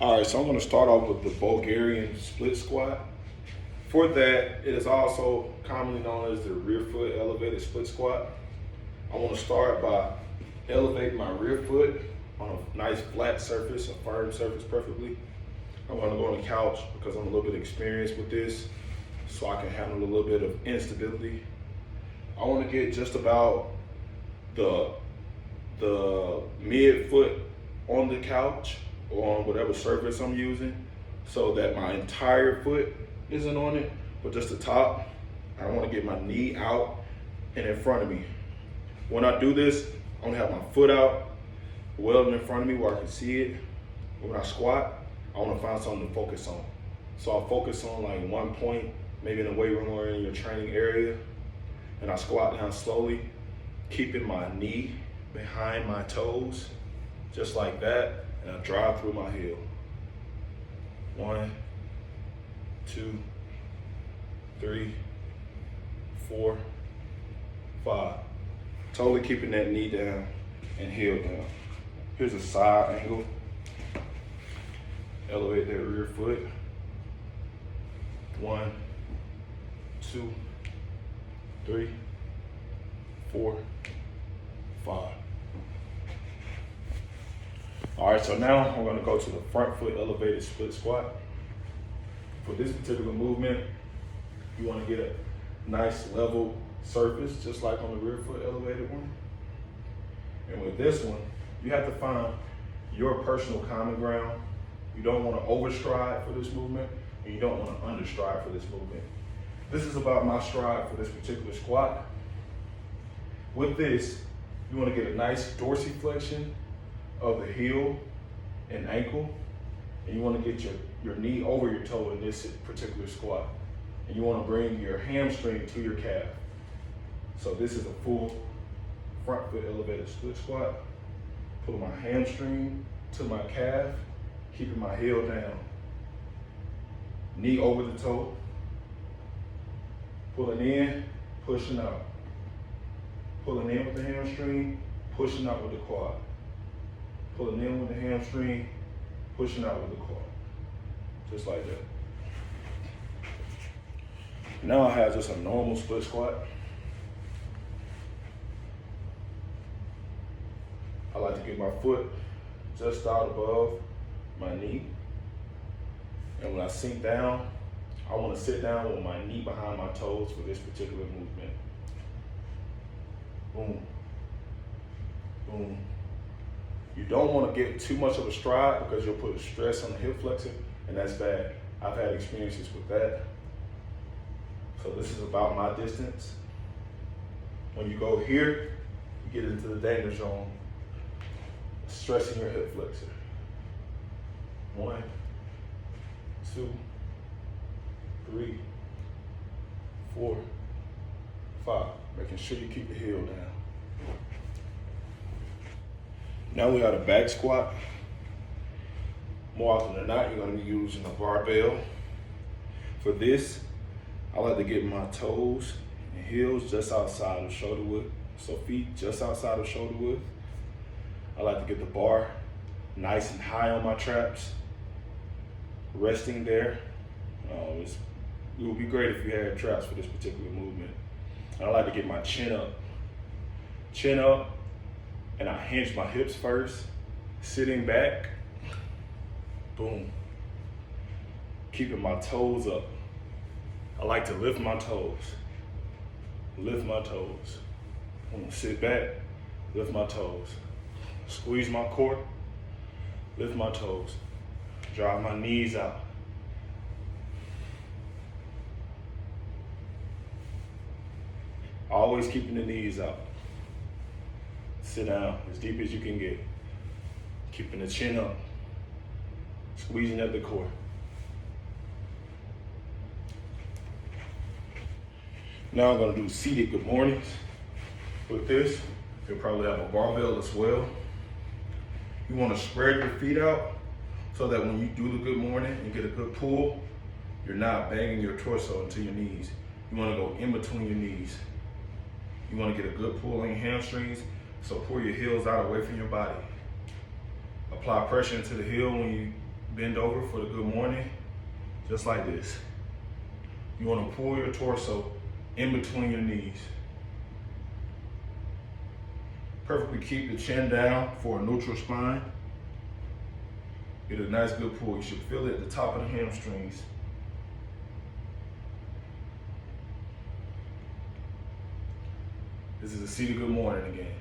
All right, so I'm gonna start off with the Bulgarian split squat. For that, it is also commonly known as the rear foot elevated split squat. I wanna start by elevating my rear foot on a nice flat surface, a firm surface preferably. I'm gonna go on the couch because I'm a little bit experienced with this, so I can handle a little bit of instability. I wanna get just about the mid foot on the couch or on whatever surface I'm using so that my entire foot isn't on it, but just the top. I don't want to get my knee out and in front of me. When I do this, I want to have my foot out, well in front of me where I can see it. When I squat, I want to find something to focus on. So I'll focus on like one point, maybe in the weight room or in your training area, and I squat down slowly, keeping my knee behind my toes, just like that, and I drive through my heel. 1, 2, 3, 4, 5. Totally keeping that knee down and heel down. Here's a side angle. Elevate that rear foot. 1, 2, 3, 4, 5. All right, so now we're gonna go to the front foot elevated split squat. For this particular movement, you wanna get a nice level surface, just like on the rear foot elevated one. And with this one, you have to find your personal common ground. You don't wanna overstride for this movement, and you don't wanna understride for this movement. This is about my stride for this particular squat. With this, you wanna get a nice dorsiflexion of the heel and ankle, and you want to get your knee over your toe in this particular squat, and you want to bring your hamstring to your calf. So this is a full front foot elevated split squat. Pull my hamstring to my calf, keeping my heel down, knee over the toe, pulling in, pushing out, pulling in with the hamstring, pushing out with the quad. Pulling in with the hamstring, pushing out with the quad. Just like that. Now I have just a normal split squat. I like to get my foot just out above my knee. And when I sink down, I want to sit down with my knee behind my toes for this particular movement. Boom, boom. You don't want to get too much of a stride because you'll put stress on the hip flexor, and that's bad. I've had experiences with that. So this is about my distance. When you go here, you get into the danger zone, stressing your hip flexor. 1, 2, 3, 4, 5. Making sure you keep the heel down. Now we got a back squat. More often than not, you're gonna be using a barbell. For this, I like to get my toes and heels just outside of shoulder width. So feet just outside of shoulder width. I like to get the bar nice and high on my traps, resting there. It would be great if you had traps for this particular movement. And I like to get my chin up, and I hinge my hips first, sitting back, boom. Keeping my toes up. I like to lift my toes. I'm gonna sit back, lift my toes. Squeeze my core, lift my toes. Drive my knees out. Always keeping the knees out. Sit down as deep as you can get. Keeping the chin up. Squeezing at the core. Now I'm gonna do seated good mornings. With this, you'll probably have a barbell as well. You wanna spread your feet out so that when you do the good morning and get a good pull, you're not banging your torso into your knees. You wanna go in between your knees. You wanna get a good pull on your hamstrings. So pull your heels out away from your body. Apply pressure into the heel when you Bend over for the good morning, just like this. You want to pull your torso in between your knees. Perfectly keep the chin down for a neutral spine. Get a nice good pull. You should feel it at the top of the hamstrings. This is a seated good morning again.